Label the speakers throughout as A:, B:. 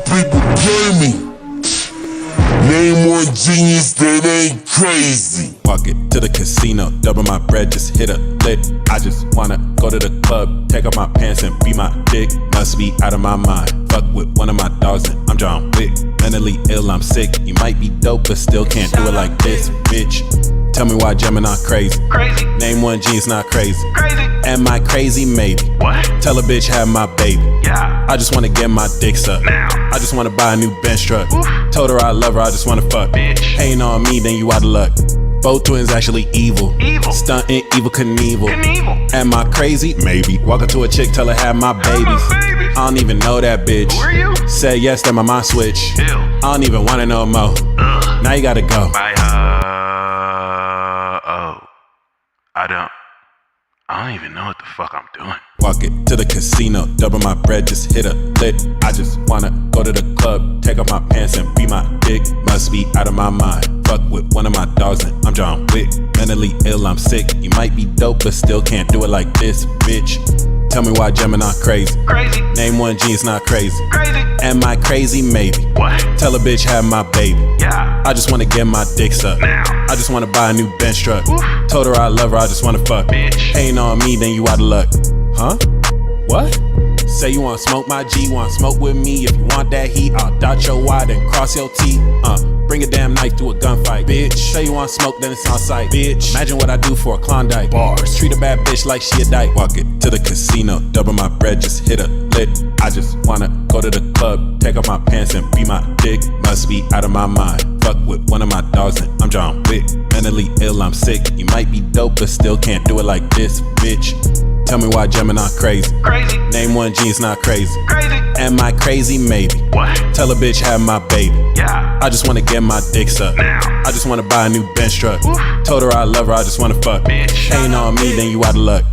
A: people play me. Name one genius that ain't crazy.
B: Walk it to the casino, double my bread, just hit a lick. I just wanna go to the club, take off my pants and be my dick. Must be out of my mind, fuck with one of my dogs and I'm John Wick. Mentally ill, I'm sick, you might be dope but still can't do it like this, bitch. Tell me why Gemini crazy. Name one genius not crazy. Am I crazy? Maybe.
C: What?
B: Tell a bitch have my baby.
C: Yeah.
B: I just wanna get my dick sucked.
C: Now.
B: I just wanna buy a new Benz truck. Told her I love her, I just wanna fuck.
C: Bitch.
B: Ain't on me, then you out of luck. Both twins actually evil. Stuntin' evil Knievel. Am I crazy? Maybe. Walk up to a chick, tell her have my babies. I don't even know that bitch.
C: Who are you?
B: Said yes, then my mind switch.
C: Ew.
B: I don't even wanna know more. Now you gotta go.
C: Bye. I don't even know what the fuck I'm doing.
B: Walk it to the casino, double my bread, just hit a lick. I just wanna go to the club, take off my pants and be my dick. Must be out of my mind, fuck with one of my dogs and I'm John Wick. Mentally ill, I'm sick, you might be dope but still can't do it like this, bitch. Tell me why Gemini crazy. Name one genius not crazy. Am I crazy? Maybe.
C: What?
B: Tell a bitch have my baby.
C: Yeah.
B: I just wanna get my dick sucked.
C: Now.
B: I just wanna buy a new Benz truck. Told her I love her, I just wanna fuck.
C: Bitch.
B: Ain't on me, then you out of luck. Huh? What? Say you wanna smoke my G, wanna smoke with me. If you want that heat, I'll dot your Y, then cross your T. Bring a damn knife to a gunfight, bitch. Say you wanna smoke, then it's on sight, bitch. Imagine what I do for a Klondike. Bars. Treat a bad bitch like she a dyke. Walk it to the casino, double my bread, just hit a lick. I just wanna go to the club, take off my pants and be my dick. Must be out of my mind, fuck with one of my dogs and I'm John Wick. Mentally ill, I'm sick, you might be dope but still can't do it like this, bitch. Tell me why Gemini crazy. Name one genius not crazy. Am I crazy? Maybe.
C: What?
B: Tell a bitch have my baby.
C: Yeah.
B: I just wanna get my dick sucked.
C: Now.
B: I just wanna buy a new Benz truck. Told her I love her, I just wanna fuck.
C: Bitch.
B: Ain't on me, then you out of luck.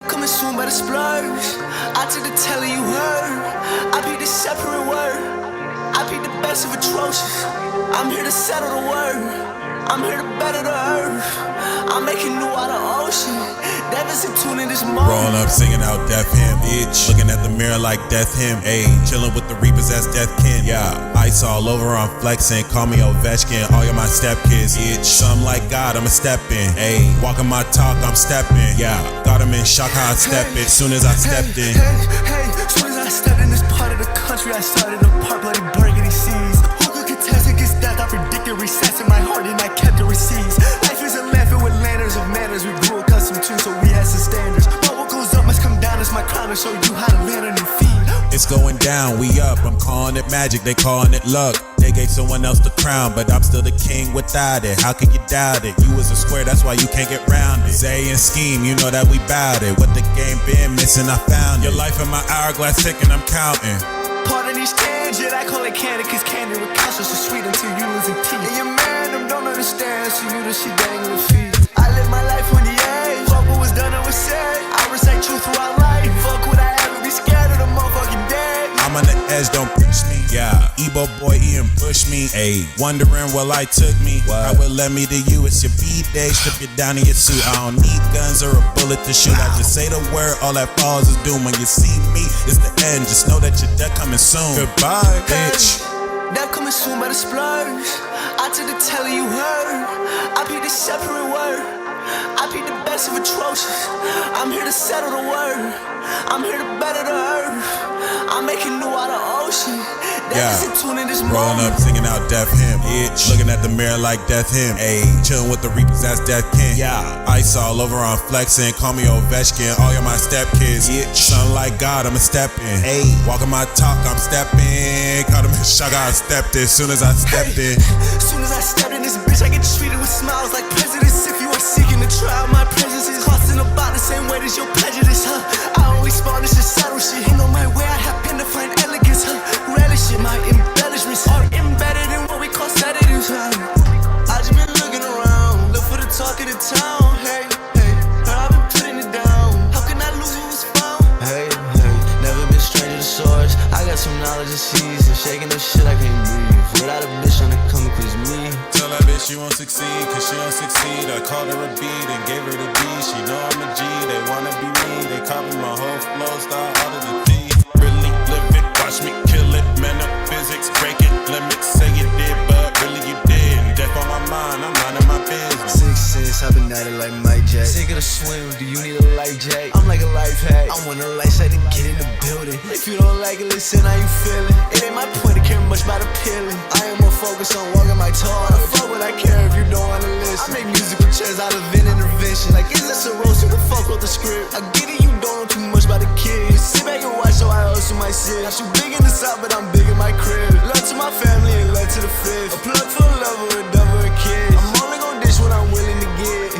D: Coming soon, better splurge. I took the telling you heard. I be the separate word. I be the best of atrocious. I'm here to settle the word. I'm here to better the earth. I'm making new out of ocean. Devils in tune in this moment.
B: Rolling up, singing out death hymn, bitch. Looking at the mirror like death hymn, ayy. Chilling with the reapers as death kin, yeah. Ice all over, I'm flexing. Call me Ovechkin, all of my step kids, bitch. Something like God, I'ma step in, ayy. Walking my talk, I'm stepping, yeah. Got him in shock how I step it, soon as I stepped in.
D: Hey, soon as I stepped in this part of the country, I started to part bloody burgundy seas. Who could contest against death? I predicted recess in my heart and I kept the receipts. Life is a landfill with lanterns of manners we grew accustomed to, so we had some standards. But what goes up must come down, it's my crown to show you how to land on your feet.
B: It's going down, we up, I'm calling it magic, they calling it luck. They gave someone else the crown, but I'm still the king without it. How can you doubt it? You was a square, that's why you can't get round it. Zay and Scheme, you know that we bout it. What the game been missing, I found it. Your life in my hourglass ticking, I'm counting.
D: Pardon these tangent, I call it candy, cause candy with counsel so sweet until you losing teeth. And your man, them don't understand, so you the shit dangling feet. I live my life on the edge, fuck what was done and was said. I recite truth throughout life, fuck would I ever be scared of the motherfucking dead.
B: I'm on the edge, don't push me, yeah. Ebo boy, Ian push me, ayy. Wondering where life took me, how it led me to you. It's your B-day, strip you down in your suit. I don't need guns or a bullet to shoot. I just say the word, all that falls is doom. When you see me, it's the end. Just know that your death coming soon. Goodbye, bitch.
D: Death coming soon, better splurge. I took the telling you heard. I be the separate word. I be the best of atrocious. I'm here to settle the word. I'm here to better the earth. I'm making new out of ocean.
B: Yeah. Rolling up, singing out death hymn, bitch. Looking at the mirror like death hymn, ayy. Chilling with the reapers, that's death kin, yeah. Ice all over, I'm flexing. Call me Ovechkin, all of my step kids, bitch. Something like God, I'ma step in, ayy. Walking my talk, I'm stepping. Caught him in shock, I stepped in. Soon as I stepped in.
D: Soon as I stepped in this bitch, I get treated with smiles like presidents. If you are seeking the trial, my presence is costing about the same weight as your prejudice, huh? I always spawn this shit, subtle shit. Ain't on my way, I happen to find elegance, huh? Relish it, my embellishments are embedded in what we call sedatives, huh? I just been looking around, look for the talk of the town, hey, hey. I've been putting it down, how can I lose what was found? Hey, hey, never been stranger to source. I got some knowledge of season, shaking the shit I can't breathe. Without a bitch on the come cause me.
B: Tell that bitch she won't succeed, cause she don't succeed. I called her a beat and gave her the D. She know I'm a G, they wanna be me. They copy my whole flow, style out of the D. Really live it, watch me kill it. Man up physics, break it, limits. Say you did, but really you did. Death on my mind, I'm minding my business.
D: 6'6", I've been at it like Mike Jack. Sick of the swim, do you need a life jack? I'm like a life hack, I want a life set to get in the building. If you don't like it, listen how you feeling. It ain't my point to care much about appealing. I am more focused on walking my talk. I fuck what I care if you don't wanna listen. I make musical chairs out of intervention. Like, is this a roast? Who the fuck wrote the script? I get it, you don't know too much about the kids. Sit back and watch, so I hustle my shit. I'm too big in the south, but I'm big in my crib. Love to my family and love to the fifth. A plug for a lover, a dove, or a kid. I'm only gon' dish what I'm willing to get.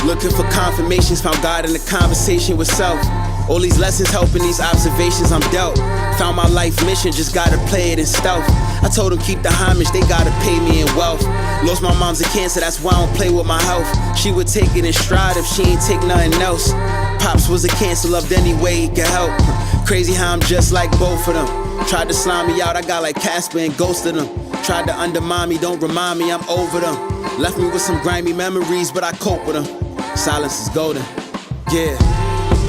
E: Looking for confirmations, found God in the conversation with self. All these lessons helping these observations I'm dealt. Found my life mission, just gotta play it in stealth. I told them keep the homage, they gotta pay me in wealth. Lost my mom's a cancer, that's why I don't play with my health. She would take it in stride if she ain't take nothing else. Pops was a cancer, loved any way he could help. Crazy how I'm just like both of them. Tried to slime me out, I got like Casper and ghosted them. Tried to undermine me, don't remind me I'm over them. Left me with some grimy memories, but I cope with them. Silence is golden, yeah.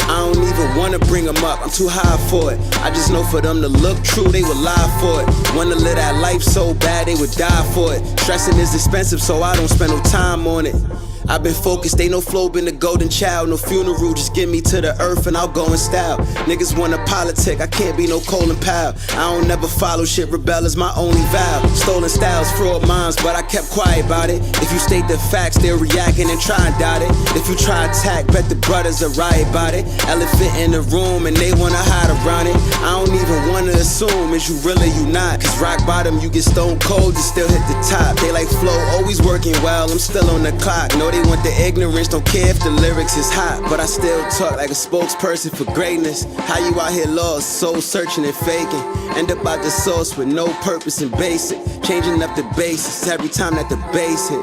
E: I don't even wanna bring them up, I'm too high for it. I just know for them to look true, they would lie for it. Wanna live that life so bad, they would die for it. Stressing is expensive, so I don't spend no time on it. I've been focused, ain't no flow, been the golden child. No funeral, just get me to the earth and I'll go in style. Niggas wanna politic, I can't be no Colin Powell. I don't never follow shit, rebel is my only vow. Stolen styles, fraud minds, but I kept quiet about it. If you state the facts, they're reacting and try and doubt it. If you try attack, bet the brothers are riot about it. Elephant in the room and they wanna hide around it. I don't even wanna assume, is you really you not? Cause rock bottom, you get stone cold, you still hit the top. They like flow, always working well, I'm still on the clock. No, they want the ignorance, don't care if the lyrics is hot. But I still talk like a spokesperson for greatness. How you out here lost, soul searching and faking. End up out the source with no purpose and basic. Changing up the basis every time that the bass hit.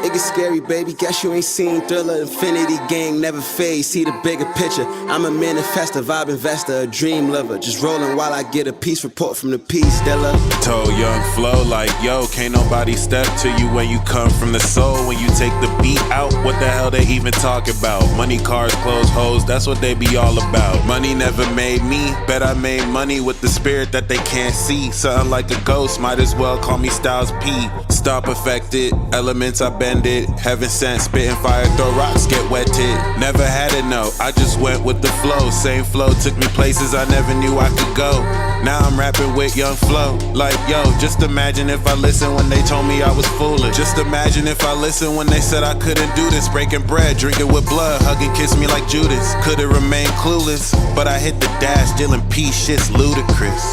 E: It gets scary, baby, guess you ain't seen Thriller. Infinity Gang never fades, see the bigger picture. I'm a manifester, vibe investor, a dream lover. Just rolling while I get a peace report from the peace dealer.
B: Told Young Flow like, yo, can't nobody step to you when you come from the soul. When you take the beat out, what the hell they even talk about? Money, cars, clothes, hoes, that's what they be all about. Money never made me, bet I made money with the spirit that they can't see. Something like a ghost, might as well call me Styles P. Star perfected, elements I bended. Heaven sent, spitting fire, throw rocks, get wetted. Never had it, no, I just went with the flow. Same flow took me places I never knew I could go. Now I'm rapping with Young Flow. Like, yo, just imagine if I listened when they told me I was foolish. Just imagine if I listened when they said I couldn't do this. Breaking bread, drinking with blood, hugging, kiss me like Judas. Could've remained clueless, but I hit the dash, dealing peace, shit's ludicrous.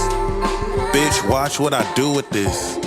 B: Bitch, watch what I do with this.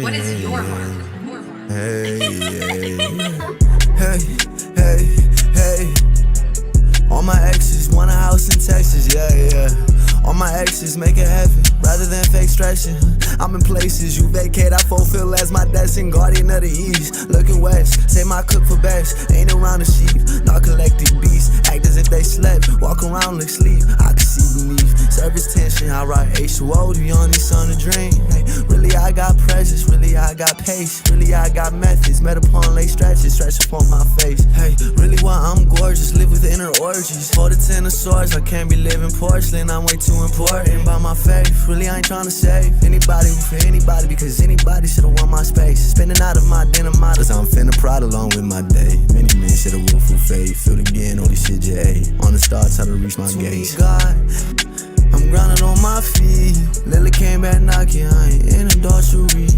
F: What is your mark?
D: Hey. All my exes want a house in Texas, yeah. All my exes make it happen rather than fake stretching. I'm in places you vacate, I fulfill as my destiny. Guardian of the East, looking west, say my cook for best. Ain't around the sheep, not collected beasts. Act as if they slept, walk around like sleep. I can see beneath, service tension. I write H2O, the only son of dream. Hey, really I got presence, really I got pace. Really I got methods, met upon late stretches, stretch upon my face. Hey, really why I'm gorgeous, live with inner orgies. For the 10 of swords, I can't be living porcelain. I'm way too important by my faith. Really I ain't trying to save anybody for anybody, because anybody should've won my space. Spinning out of my denim models, I'm finna prod along with my day. Many men should've willful faith, feel again, all this shit you ate. On the start, trying to reach my gates. God, I'm grounded on my feet. Lily came back knocking, I ain't in adultery.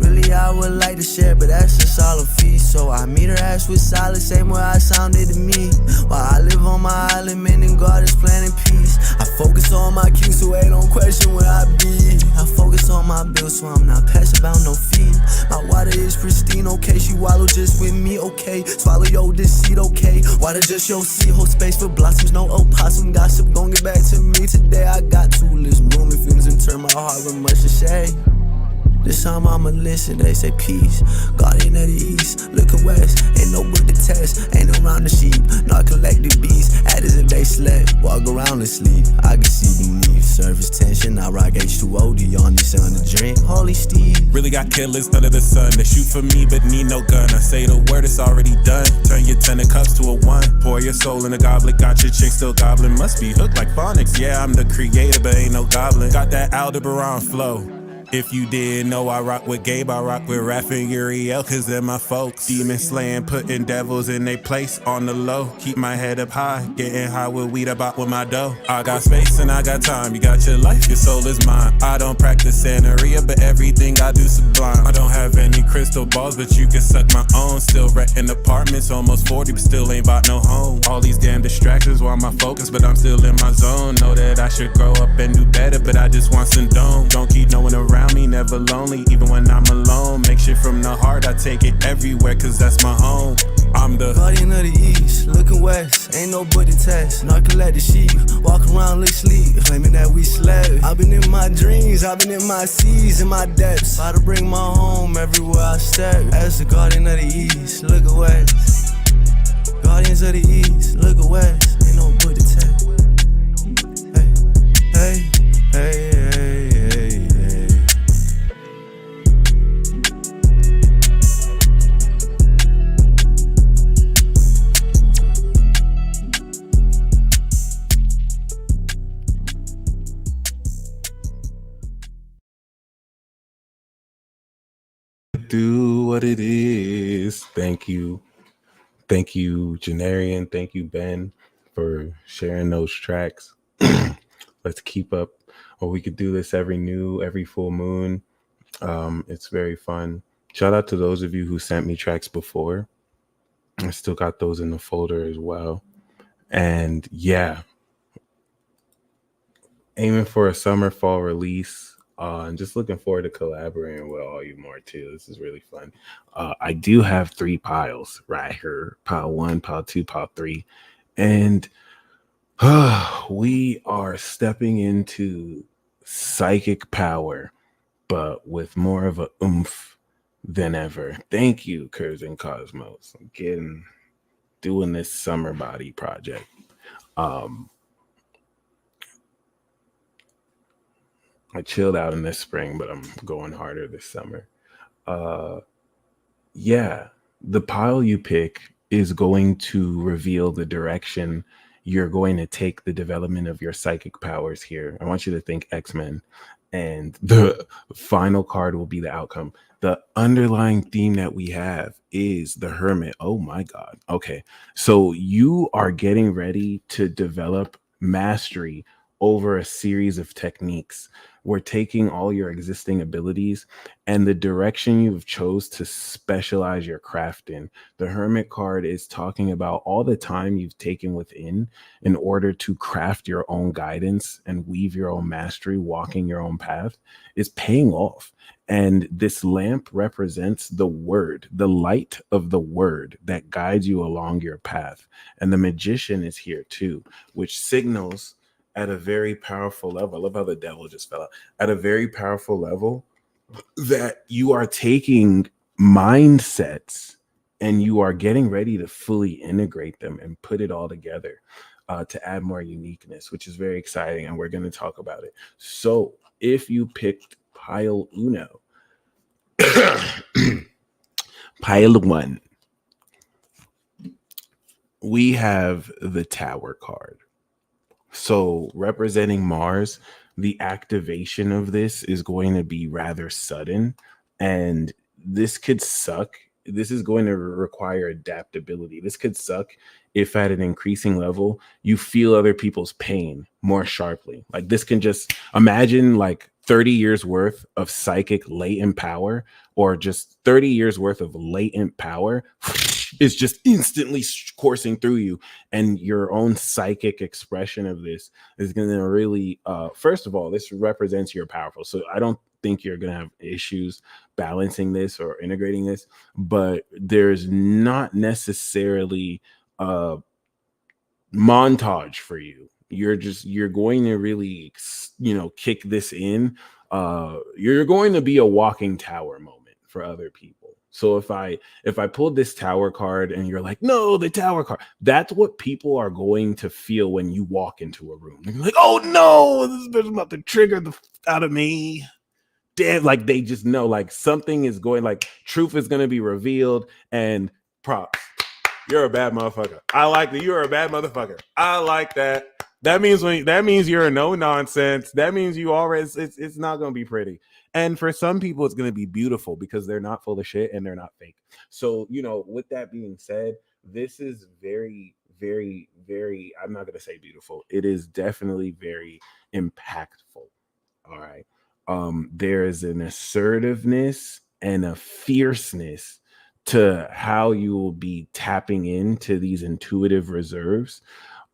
D: Really I would like to share, but that's a solid feast. So I meet her ass with silence, same way I sounded to me. While I live on my island, mending gardens, planting peace. I focus on my cues, so I don't question where I be. I focus on my bills, so I'm not passing about no fee. My water is pristine, okay, she wallow just with me, okay. Swallow your deceit, okay. Water just your seed, hold space for blossoms, no opossum gossip. Gon' get back to me today, I got to list blooming fumes and turn my heart with much to say. This time I'ma listen, they say peace. Guardian of the East, looking west. Ain't no book to test, ain't around the sheep. Not collected beats, act as if they slept. Walk around and sleep, I can see beneath. Surface tension, I rock H2O, the only son to drink. Holy Steve.
B: Really got killers under the sun. They shoot for me but need no gun. I say the word, it's already done. Turn your 10 of cups to a 1. Pour your soul in a goblet, got your chick still goblin. Must be hooked like phonics, yeah, I'm the creator but ain't no goblin. Got that Aldebaran flow. If you didn't know, I rock with Gabe, I rock with Raph and Uriel, cause they're my folks. Demon slaying, putting devils in their place on the low. Keep my head up high, getting high with weed about with my dough. I got space and I got time, you got your life, your soul is mine. I don't practice Santeria, but everything I do sublime. I don't have any crystal balls, but you can suck my own. Still renting apartments, almost 40, but still ain't bought no home. All these damn distractions while my focus, but I'm still in my zone. Know that I should grow up and do better, but I just want some dome. Don't keep no one around me, never lonely, even when I'm alone. Make shit from the heart, I take it everywhere, cause that's my home. I'm the
D: guardian of the east, looking west, ain't no buddy test. Narco at the sheep, walk around look sleep, claiming that we slept. I've been in my dreams, I've been in my seas, in my depths. About to bring my home everywhere I step. As the guardian of the east, look west. Guardians of the east, look west, ain't no buddy test. Hey, hey, hey, hey, hey, hey.
B: do what it is. Thank you, Janarian. Thank you, Ben, for sharing those tracks. Let's keep up, or we could do this every full moon. It's very fun. Shout out to those of you who sent me tracks before. I still got those in the folder as well. And yeah, aiming for a summer fall release. And just looking forward to collaborating with all you more too. This is really fun. I do have 3 piles right here: pile 1, pile 2, pile 3, and we are stepping into psychic power, but with more of a oomph than ever. Thank you, Kurz and Cosmos. I'm doing this summer body project. I chilled out in this spring, but I'm going harder this summer. Yeah, the pile you pick is going to reveal the direction you're going to take the development of your psychic powers here. I want you to think X-Men, and the final card will be the outcome. The underlying theme that we have is the Hermit. Oh my God. Okay. So you are getting ready to develop mastery over a series of techniques. We're taking all your existing abilities and the direction you've chose to specialize your craft in. The Hermit card is talking about all the time you've taken within in order to craft your own guidance and weave your own mastery, walking your own path, is paying off. And this lamp represents the word, the light of the word that guides you along your path. And the Magician is here too, which signals at a very powerful level. I love how the devil just fell out. At a very powerful level, that you are taking mindsets and you are getting ready to fully integrate them and put it all together to add more uniqueness, which is very exciting. And we're going to talk about it. So if you picked pile uno, pile 1, we have the Tower card. So representing Mars, the activation of this is going to be rather sudden, and this could suck. This is going to require adaptability. This could suck if at an increasing level you feel other people's pain more sharply. Like this can just imagine like 30 years worth of psychic latent power, or just 30 years worth of latent power is just instantly coursing through you, and your own psychic expression of this is going to really first of all, this represents you're powerful, so I don't think you're going to have issues balancing this or integrating this, but there's not necessarily a montage for you. You're going to really kick this in. You're going to be a walking tower moment for other people. So if I pulled this Tower card and you're like, no, the Tower card, that's what people are going to feel when you walk into a room. They're like, oh no, this is about to trigger the out of me. Damn, like they just know like something is going, like truth is going to be revealed, and props. You're a bad motherfucker. I like that. You're a bad motherfucker. I like that. That means you're a no nonsense. That means you already it's not gonna be pretty. And for some people, it's gonna be beautiful because they're not full of shit and they're not fake. So, with that being said, this is very, very, very, I'm not gonna say beautiful. It is definitely very impactful. All right. There is an assertiveness and a fierceness to how you will be tapping into these intuitive reserves.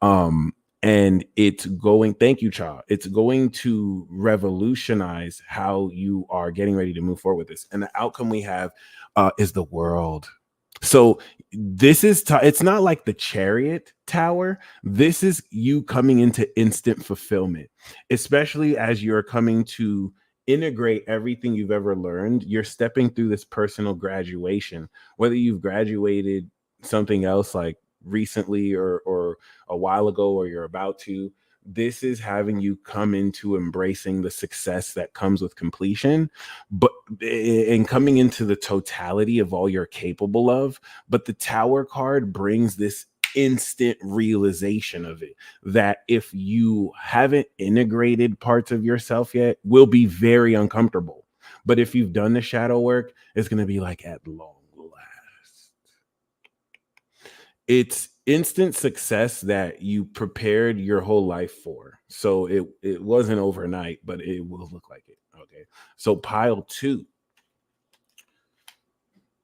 B: um and it's going, thank you, child, it's going to revolutionize how you are getting ready to move forward with this, and the outcome we have is the world. So this is it's not like the Chariot tower. This is you coming into instant fulfillment, especially as you're coming to integrate everything you've ever learned. You're stepping through this personal graduation, whether you've graduated something else like recently or a while ago, or you're about to. This is having you come into embracing the success that comes with completion, but and coming into the totality of all you're capable of. But the Tower card brings this instant realization of it, that if you haven't integrated parts of yourself yet, will be very uncomfortable. But if you've done the shadow work, it's going to be like, at long last. It's instant success that you prepared your whole life for. So it wasn't overnight, but it will look like it. Okay. So pile 2.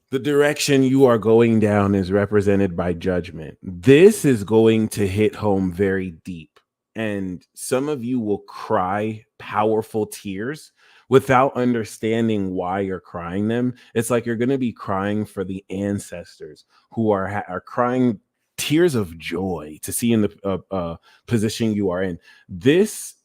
B: The direction you are going down is represented by judgment. This is going to hit home very deep. And some of you will cry powerful tears without understanding why you're crying them. It's like you're going to be crying for the ancestors who are crying tears of joy to see in the position you are in. This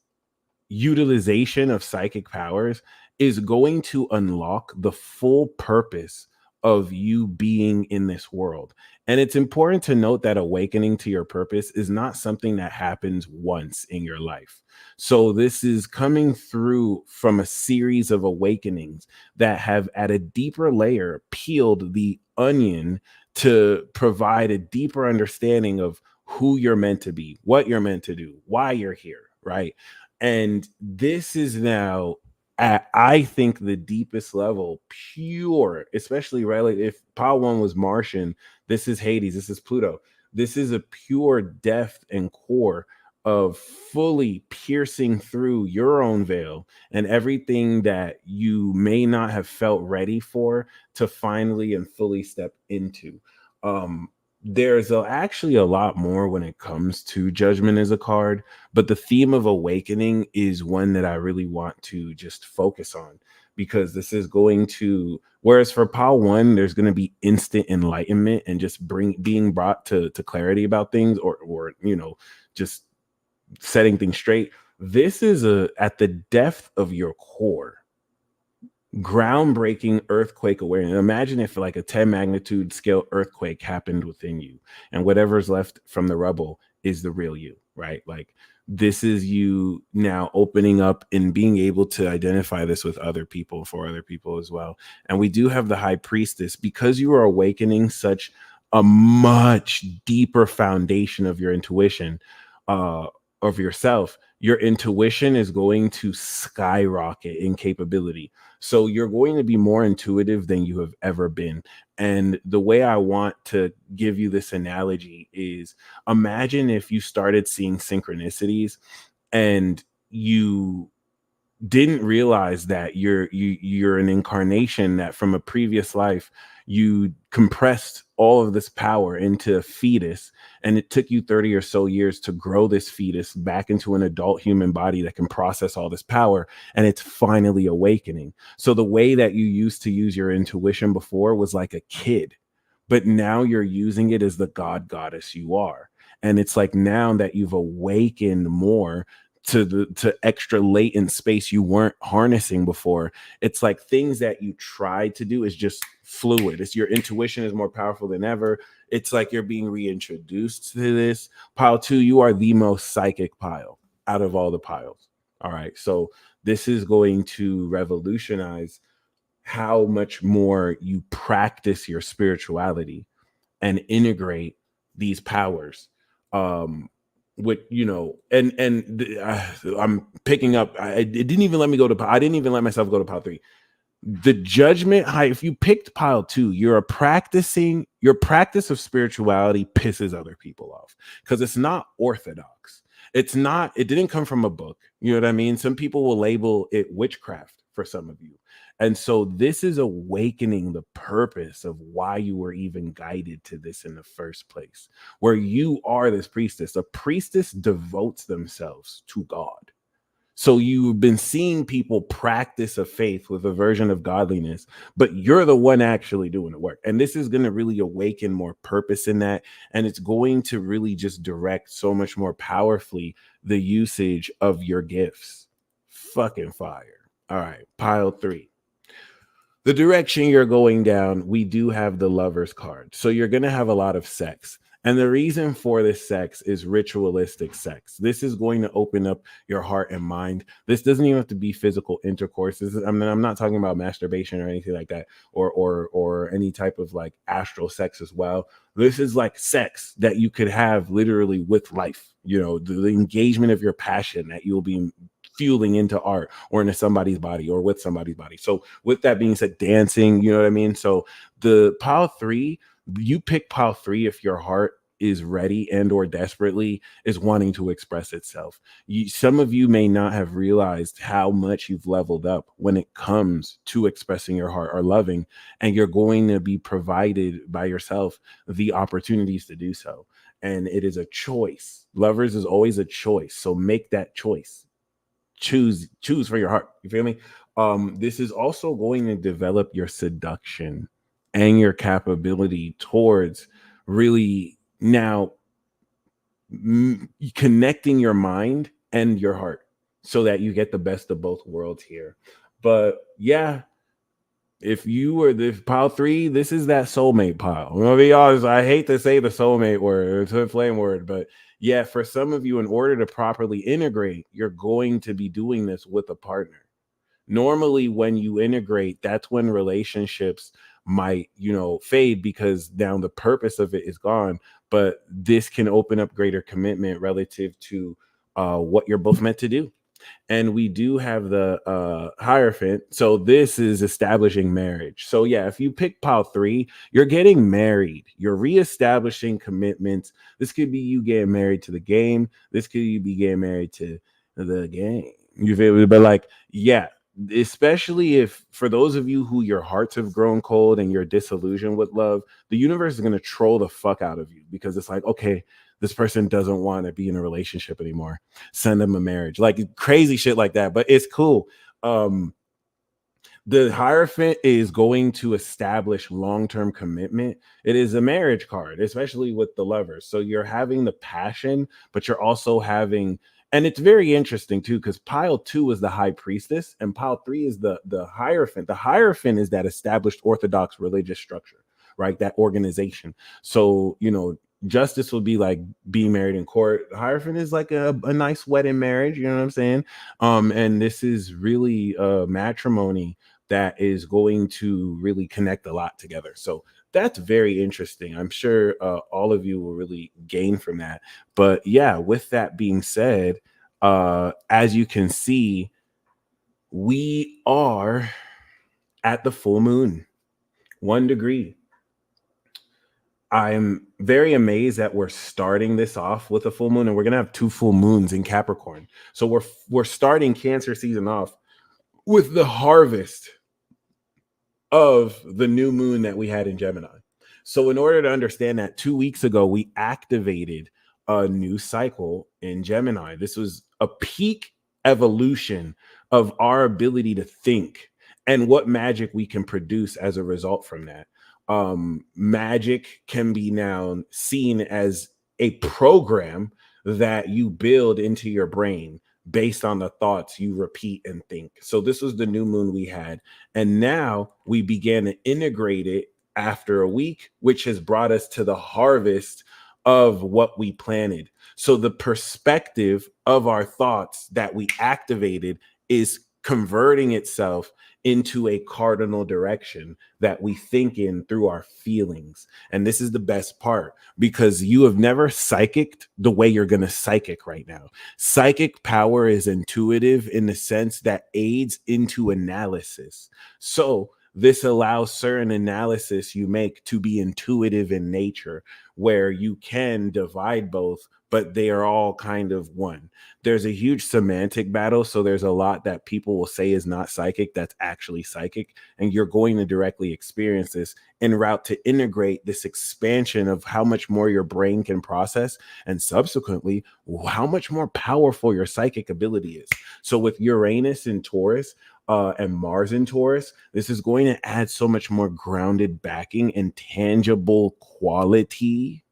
B: utilization of psychic powers is going to unlock the full purpose of you being in this world. And it's important to note that awakening to your purpose is not something that happens once in your life. So this is coming through from a series of awakenings that have, at a deeper layer, peeled the onion to provide a deeper understanding of who you're meant to be, what you're meant to do, why you're here, right? And this is now at, I think, the deepest level, pure, especially right. Like if Pile 1 was Martian, this is Hades, this is Pluto. This is a pure depth and core of fully piercing through your own veil and everything that you may not have felt ready for to finally and fully step into. There's actually a lot more when it comes to judgment as a card, but the theme of awakening is one that I really want to just focus on, because this is going to, whereas for pile 1 there's going to be instant enlightenment and just being brought to clarity about things, or just setting things straight. This is at the depth of your core, groundbreaking earthquake awareness. Imagine if like a 10 magnitude scale earthquake happened within you, and whatever's left from the rubble is the real you, right? Like this is you now opening up and being able to identify this with other people, for other people as well. And we do have the high priestess, because you are awakening such a much deeper foundation of your intuition, of yourself. Your intuition is going to skyrocket in capability. So you're going to be more intuitive than you have ever been. And the way I want to give you this analogy is, imagine if you started seeing synchronicities and you didn't realize that you're an incarnation that from a previous life you compressed all of this power into a fetus, and it took you 30 or so years to grow this fetus back into an adult human body that can process all this power, and it's finally awakening. So the way that you used to use your intuition before was like a kid, but now you're using it as the goddess you are. And it's like now that you've awakened more to extra latent space you weren't harnessing before, it's like things that you tried to do is just fluid. It's your intuition is more powerful than ever. It's like you're being reintroduced to this. Pile 2, you are the most psychic pile out of all the piles. All right. So this is going to revolutionize how much more you practice your spirituality and integrate these powers. with, you know, I'm picking up. It didn't even let me go to. I didn't even let myself go to pile 3. The judgment high. If you picked pile 2, your practice of spirituality pisses other people off because it's not orthodox. It's not. It didn't come from a book. You know what I mean? Some people will label it witchcraft for some of you. And so this is awakening the purpose of why you were even guided to this in the first place, where you are this priestess. A priestess devotes themselves to God. So you've been seeing people practice a faith with a version of godliness, but you're the one actually doing the work. And this is going to really awaken more purpose in that. And it's going to really just direct so much more powerfully the usage of your gifts. Fucking fire. All right, pile 3. The direction you're going down, we do have the Lover's card. So you're going to have a lot of sex. And the reason for this sex is ritualistic sex. This is going to open up your heart and mind. This doesn't even have to be physical intercourse. I'm not talking about masturbation or anything like that, or any type of like astral sex as well. This is like sex that you could have literally with life. You know, the engagement of your passion that you'll be fueling into art or into somebody's body or with somebody's body. So with that being said, dancing, you know what I mean? So the pile 3, you pick pile 3 if your heart is ready and or desperately is wanting to express itself. Some of you may not have realized how much you've leveled up when it comes to expressing your heart or loving, and you're going to be provided by yourself the opportunities to do so. And it is a choice. Lovers is always a choice. So make that choice. Choose for your heart. You feel me? This is also going to develop your seduction and your capability towards really now connecting your mind and your heart so that you get the best of both worlds here. But yeah, if you were the pile 3, this is that soulmate pile. I'm gonna be honest, I hate to say the soulmate word, it's a flame word, but yeah, for some of you, in order to properly integrate, you're going to be doing this with a partner. Normally, when you integrate, that's when relationships might, you know, fade because now the purpose of it is gone. But this can open up greater commitment relative to what you're both meant to do. And we do have the Hierophant. So this is establishing marriage. So yeah, if you pick pile 3, you're getting married. You're reestablishing commitments. This could be you getting married to the game. This could you be getting married to the game. You feel me? But like, yeah, especially if for those of you who your hearts have grown cold and you're disillusioned with love, the universe is going to troll the fuck out of you because it's like, okay, this person doesn't want to be in a relationship anymore. Send them a marriage, like crazy shit like that. But it's cool. The Hierophant is going to establish long-term commitment. It is a marriage card, especially with the Lovers. So you're having the passion, but you're also having, and it's very interesting too, because pile 2 is the High Priestess and pile 3 is the Hierophant. The Hierophant is that established orthodox religious structure, right? That organization. So, you know, Justice would be like being married in court. Hierophant is like a nice wedding marriage, you know what I'm saying? And this is really matrimony that is going to really connect a lot together. So that's very interesting. I'm sure all of you will really gain from that. But yeah, with that being said, as you can see, we are at the full moon, 1 degree. I'm very amazed that we're starting this off with a full moon, and we're gonna have 2 full moons in Capricorn. So we're starting Cancer season off with the harvest of the new moon that we had in Gemini. So in order to understand that, 2 weeks ago we activated a new cycle in Gemini. This was a peak evolution of our ability to think and what magic we can produce as a result from that. Magic can be now seen as a program that you build into your brain based on the thoughts you repeat and think. So this was the new moon we had, and now we began to integrate it after a week, which has brought us to the harvest of what we planted. So the perspective of our thoughts that we activated is converting itself into a cardinal direction that we think in through our feelings. And this is the best part, because you have never psychicked the way you're going to psychic right now. Psychic power is intuitive in the sense that aids into analysis. So this allows certain analysis you make to be intuitive in nature, where you can divide both, but they are all kind of one. There's a huge semantic battle. So there's a lot that people will say is not psychic that's actually psychic. And you're going to directly experience this en route to integrate this expansion of how much more your brain can process, and subsequently how much more powerful your psychic ability is. So with Uranus in Taurus, and Mars in Taurus, this is going to add so much more grounded backing and tangible quality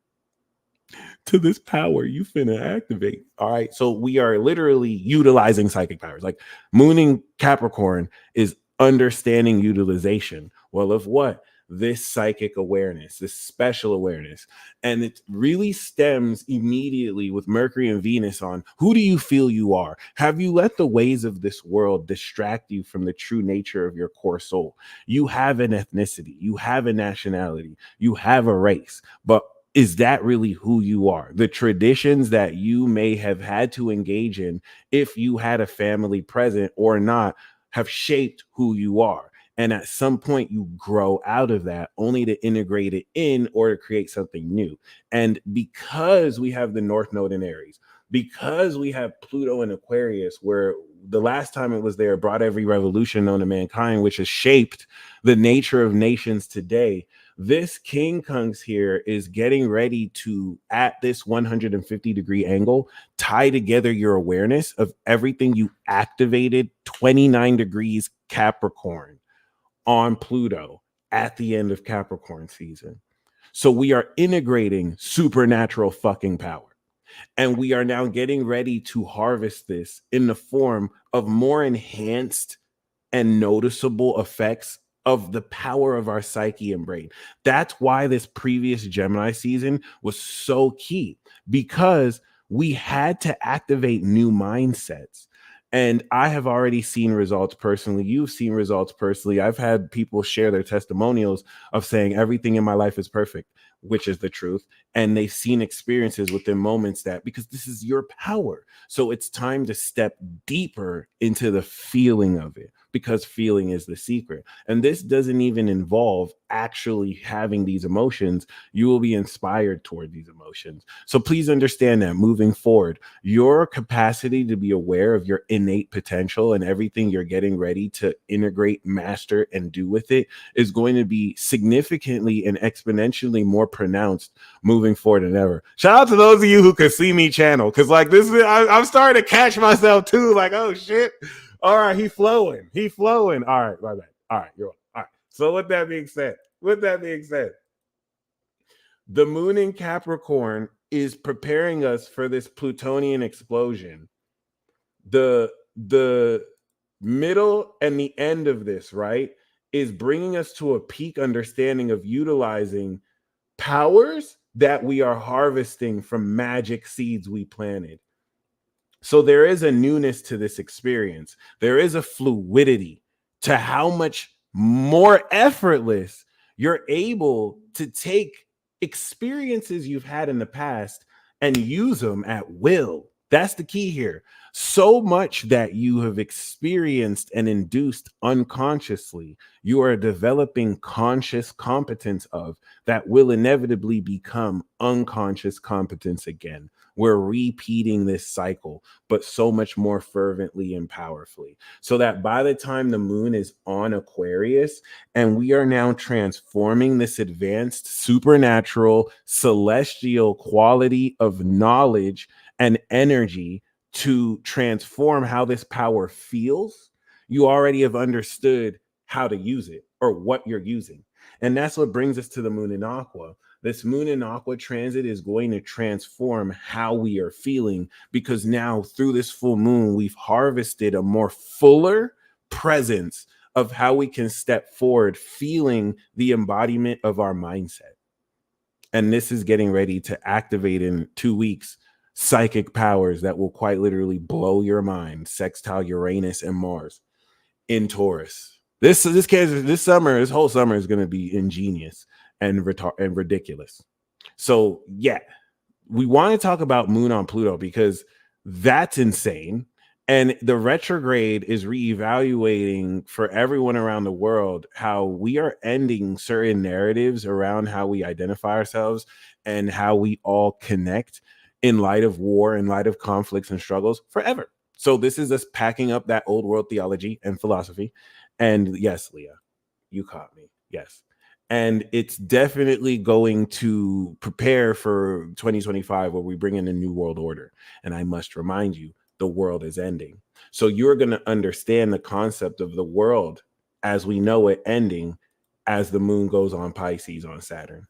B: to this power you finna activate. All right. So we are literally utilizing psychic powers. Like Moon in Capricorn is understanding utilization. Well, of what? This psychic awareness, this special awareness. And it really stems immediately with Mercury and Venus on who do you feel you are? Have you let the ways of this world distract you from the true nature of your core soul? You have an ethnicity, you have a nationality, you have a race, but is that really who you are? The traditions that you may have had to engage in, if you had a family present or not, have shaped who you are. And at some point, you grow out of that only to integrate it in or to create something new. And because we have the North Node in Aries, because we have Pluto in Aquarius, where the last time it was there brought every revolution known to mankind, which has shaped the nature of nations today, this King Kungs here is getting ready to, at this 150-degree angle, tie together your awareness of everything you activated 29 degrees Capricorn on Pluto at the end of Capricorn season. So we are integrating supernatural fucking power. And we are now getting ready to harvest this in the form of more enhanced and noticeable effects of the power of our psyche and brain. That's why this previous Gemini season was so key, because we had to activate new mindsets. And I have already seen results personally. You've seen results personally. I've had people share their testimonials of saying everything in my life is perfect, which is the truth. And they've seen experiences within moments that, because this is your power. So it's time to step deeper into the feeling of it, because feeling is the secret. And this doesn't even involve actually having these emotions. You will be inspired toward these emotions. So please understand that moving forward, your capacity to be aware of your innate potential and everything you're getting ready to integrate, master, and do with it is going to be significantly and exponentially more pronounced moving forward than ever. Shout out to those of you who could see me channel, because like this is, I'm starting to catch myself too, like, oh shit. All right, he flowing. All right, my bad. All right, you're on. All right. So with that being said, the Moon in Capricorn is preparing us for this Plutonian explosion. The middle and the end of this, right, is bringing us to a peak understanding of utilizing powers that we are harvesting from magic seeds we planted. So there is a newness to this experience. There is a fluidity to how much more effortless you're able to take experiences you've had in the past and use them at will. That's the key here. So much that you have experienced and induced unconsciously, you are developing conscious competence of that will inevitably become unconscious competence again. We're repeating this cycle, but so much more fervently and powerfully. So that by the time the moon is on Aquarius and we are now transforming this advanced supernatural celestial quality of knowledge and energy to transform how this power feels, you already have understood how to use it or what you're using. And that's what brings us to the moon in Aqua. This moon in Aqua transit is going to transform how we are feeling, because now through this full moon, we've harvested a more fuller presence of how we can step forward, feeling the embodiment of our mindset. And this is getting ready to activate in 2 weeks psychic powers that will quite literally blow your mind, sextile Uranus and Mars. in Taurus. This whole summer is going to be ingenious and ridiculous. So yeah, we want to talk about Moon on Pluto because that's insane. And the retrograde is reevaluating for everyone around the world how we are ending certain narratives around how we identify ourselves and how we all connect in light of war, in light of conflicts and struggles forever. So this is us packing up that old world theology and philosophy. And yes, Leah, you caught me. Yes. And it's definitely going to prepare for 2025 where we bring in a new world order. And I must remind you, the world is ending. So you're going to understand the concept of the world as we know it ending as the moon goes on Pisces on Saturn.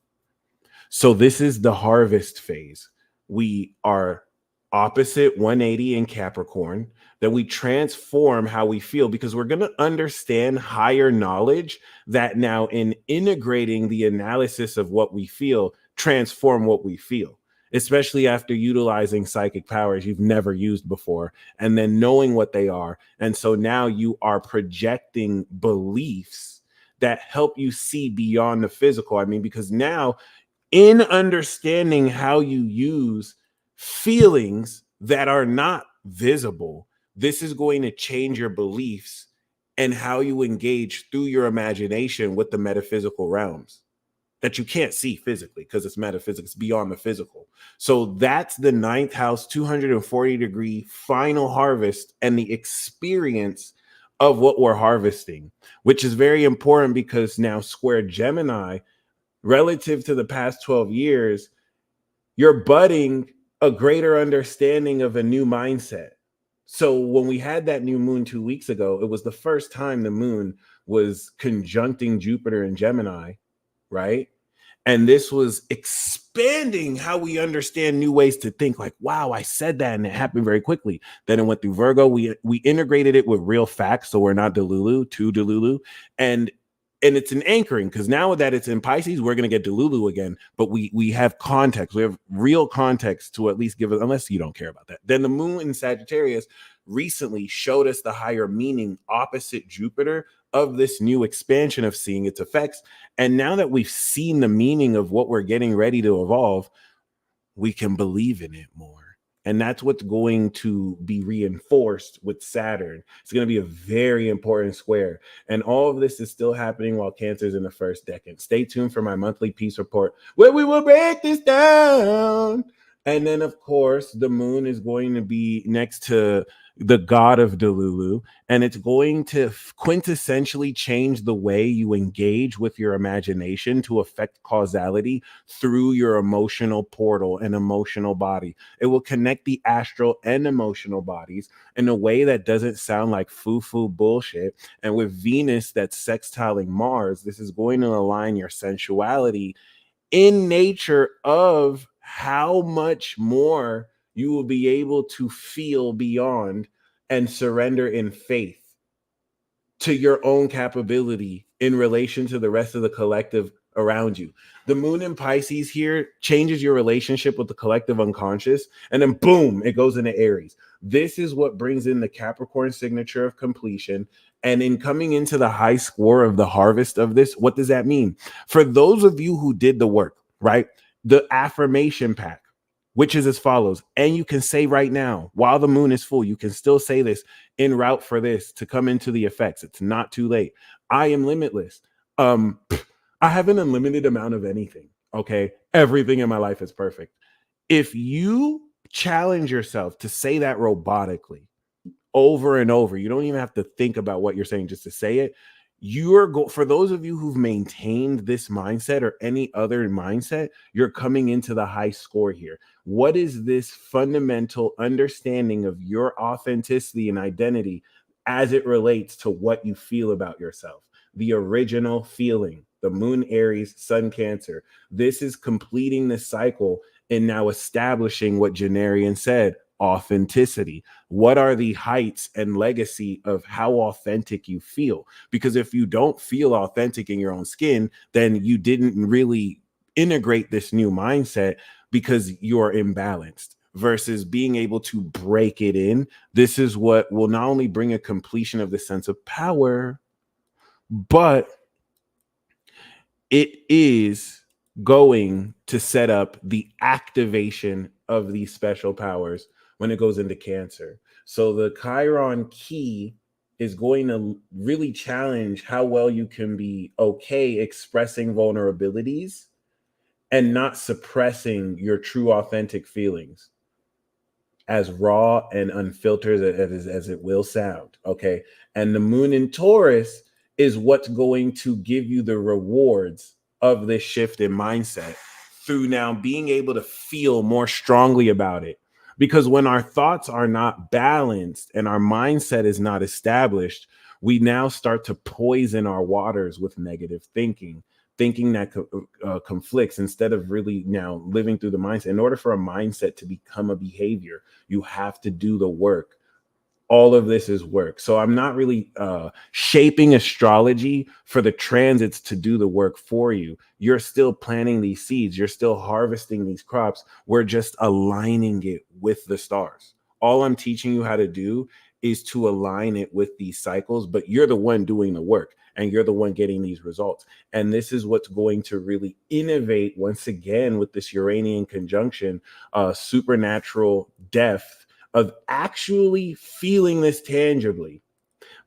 B: So this is the harvest phase. We are opposite 180 in Capricorn, that we transform how we feel because we're going to understand higher knowledge that now in integrating the analysis of what we feel, transform what we feel, especially after utilizing psychic powers you've never used before and then knowing what they are. And so now you are projecting beliefs that help you see beyond the physical. I mean, because now in understanding how you use feelings that are not visible, this is going to change your beliefs and how you engage through your imagination with the metaphysical realms that you can't see physically because it's metaphysics beyond the physical. So that's the ninth house, 240-degree final harvest and the experience of what we're harvesting, which is very important because now square Gemini, relative to the past 12 years, you're budding a greater understanding of a new mindset. So when we had that new moon 2 weeks ago, it was the first time the moon was conjuncting Jupiter in Gemini, right? And this was expanding how we understand new ways to think. Like, wow, I said that and it happened very quickly. Then it went through Virgo. We integrated it with real facts, so we're not Delulu, too Delulu. And it's an anchoring because now that it's in Pisces, we're going to get Delulu again. But we have context. We have real context to at least give it, unless you don't care about that. Then the moon in Sagittarius recently showed us the higher meaning opposite Jupiter of this new expansion of seeing its effects. And now that we've seen the meaning of what we're getting ready to evolve, we can believe in it more. And that's what's going to be reinforced with Saturn. It's going to be a very important square. And all of this is still happening while Cancer's in the first decan. Stay tuned for my monthly peace report where we will break this down. And then, of course, the moon is going to be next to the god of Delulu, and it's going to quintessentially change the way you engage with your imagination to affect causality through your emotional portal and emotional body. It will connect the astral and emotional bodies in a way that doesn't sound like foo-foo bullshit. And with Venus that's sextiling Mars, this is going to align your sensuality in nature of how much more you will be able to feel beyond and surrender in faith to your own capability in relation to the rest of the collective around you. The moon in Pisces here changes your relationship with the collective unconscious, and then boom, it goes into Aries. This is what brings in the Capricorn signature of completion. And in coming into the high score of the harvest of this, what does that mean? For those of you who did the work, right? The affirmation pack, which is as follows. And you can say right now, while the moon is full, you can still say this en route for this to come into the effects. It's not too late. I am limitless. I have an unlimited amount of anything. Okay. Everything in my life is perfect. If you challenge yourself to say that robotically over and over, you don't even have to think about what you're saying just to say it. For those of you who've maintained this mindset or any other mindset, you're coming into the high score here. What is this fundamental understanding of your authenticity and identity as it relates to what you feel about yourself? The original feeling, the moon Aries, sun Cancer. This is completing the cycle and now establishing what Janarian said, authenticity. What are the heights and legacy of how authentic you feel? Because if you don't feel authentic in your own skin, then you didn't really integrate this new mindset because you're imbalanced. versus being able to break it in. This is what will not only bring a completion of the sense of power, but it is going to set up the activation of these special powers when it goes into Cancer. So the Chiron key is going to really challenge how well you can be okay expressing vulnerabilities and not suppressing your true authentic feelings, as raw and unfiltered as it will sound. Okay. And the moon in Taurus is what's going to give you the rewards of this shift in mindset through now being able to feel more strongly about it. Because when our thoughts are not balanced and our mindset is not established, we now start to poison our waters with negative thinking that conflicts, instead of really now living through the mindset. In order for a mindset to become a behavior, you have to do the work. All of this is work. So I'm not really shaping astrology for the transits to do the work for you. You're still planting these seeds. You're still harvesting these crops. We're just aligning it with the stars. All I'm teaching you how to do is to align it with these cycles, but you're the one doing the work and you're the one getting these results. And this is what's going to really innovate once again with this Uranian conjunction, supernatural depth of actually feeling this tangibly.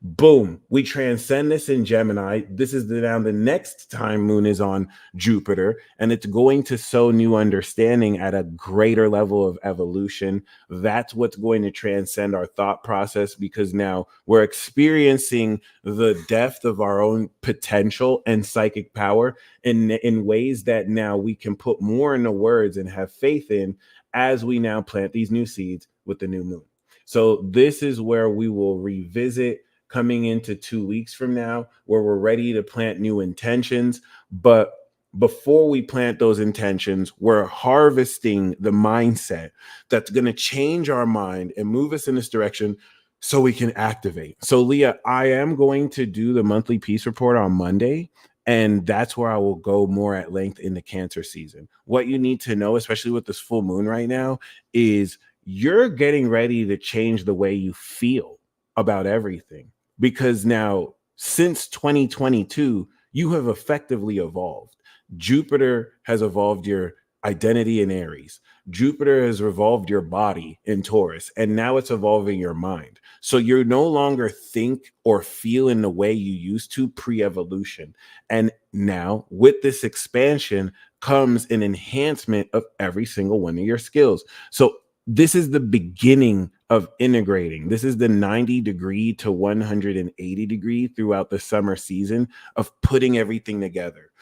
B: Boom, we transcend this in Gemini. This is now the next time moon is on Jupiter, and it's going to sow new understanding at a greater level of evolution. That's what's going to transcend our thought process, because now we're experiencing the depth of our own potential and psychic power in ways that now we can put more into words and have faith in as we now plant these new seeds with the new moon. So this is where we will revisit coming into 2 weeks from now, where we're ready to plant new intentions. But before we plant those intentions, we're harvesting the mindset that's going to change our mind and move us in this direction so we can activate. So Leah, I am going to do the monthly peace report on Monday, and that's where I will go more at length in the Cancer season. What you need to know, especially with this full moon right now, is you're getting ready to change the way you feel about everything. Because now, since 2022, you have effectively evolved. Jupiter has evolved your identity in Aries. Jupiter has evolved your body in Taurus, and now it's evolving your mind. So you're no longer think or feel in the way you used to pre-evolution. And now, with this expansion comes an enhancement of every single one of your skills. So this is the beginning of integrating. This is the 90-degree to 180-degree throughout the summer season of putting everything together.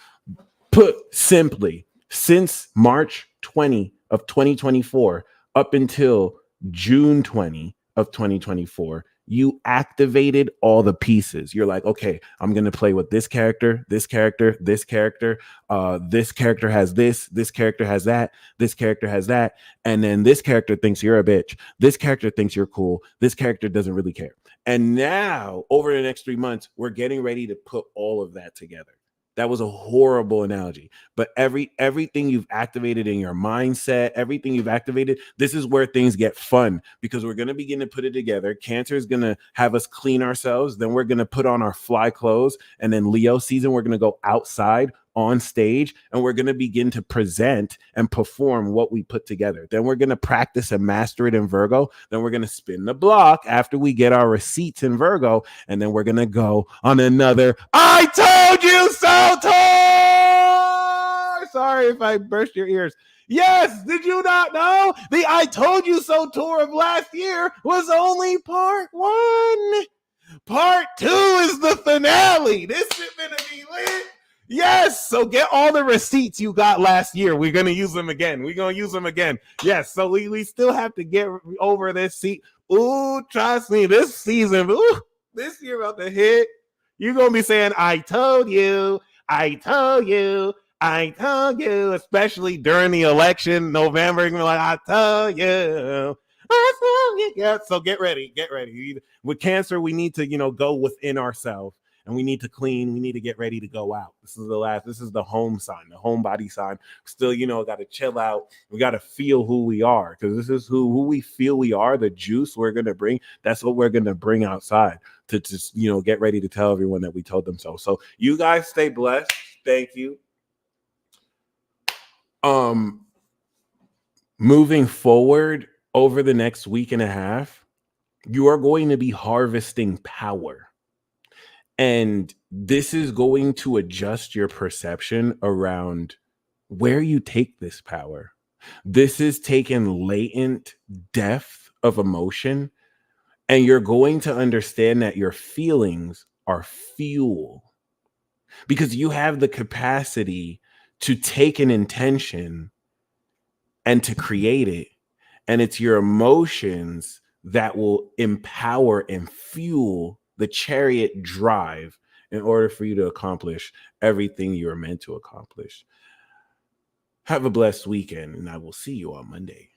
B: Put simply, since March 20 of 2024 up until June 20 of 2024, you activated all the pieces. You're like, okay, I'm going to play with this character, this character, this character. This character has this character has that, this character has that. And then this character thinks you're a bitch. This character thinks you're cool. This character doesn't really care. And now over the next 3 months, we're getting ready to put all of that together. That was a horrible analogy, but everything you've activated in your mindset, everything you've activated, this is where things get fun, because we're going to begin to put it together. Cancer is going to have us clean ourselves. Then we're going to put on our fly clothes. And then Leo season, we're going to go outside on stage, and we're going to begin to present and perform what we put together. Then we're going to practice and master it in Virgo. Then we're going to spin the block after we get our receipts in Virgo. And then we're going to go on another I told you so tour. Sorry if I burst your ears. Yes, did you not know? The I told you so tour of last year was only part 1. Part 2 is the finale. This is going to be lit. Yes, so get all the receipts you got last year. We're going to use them again. Yes, so we still have to get over this seat. Ooh, trust me, this season, this year about to hit. You're going to be saying, I told you, especially during the election, November. You're going to be like, I told you. Yeah, so get ready. With Cancer, we need to, go within ourselves. and we need to clean. We need to get ready to go out. This is the home sign, the homebody sign. Still, got to chill out. We got to feel who we are, because this is who we feel we are. The juice we're going to bring, that's what we're going to bring outside to just, get ready to tell everyone that we told them so. So you guys stay blessed. Thank you. Moving forward over the next week and a half, you are going to be harvesting power. And this is going to adjust your perception around where you take this power. This is taking latent depth of emotion, and you're going to understand that your feelings are fuel, because you have the capacity to take an intention and to create it. And it's your emotions that will empower and fuel the chariot drive in order for you to accomplish everything you are meant to accomplish. Have a blessed weekend, and I will see you on Monday.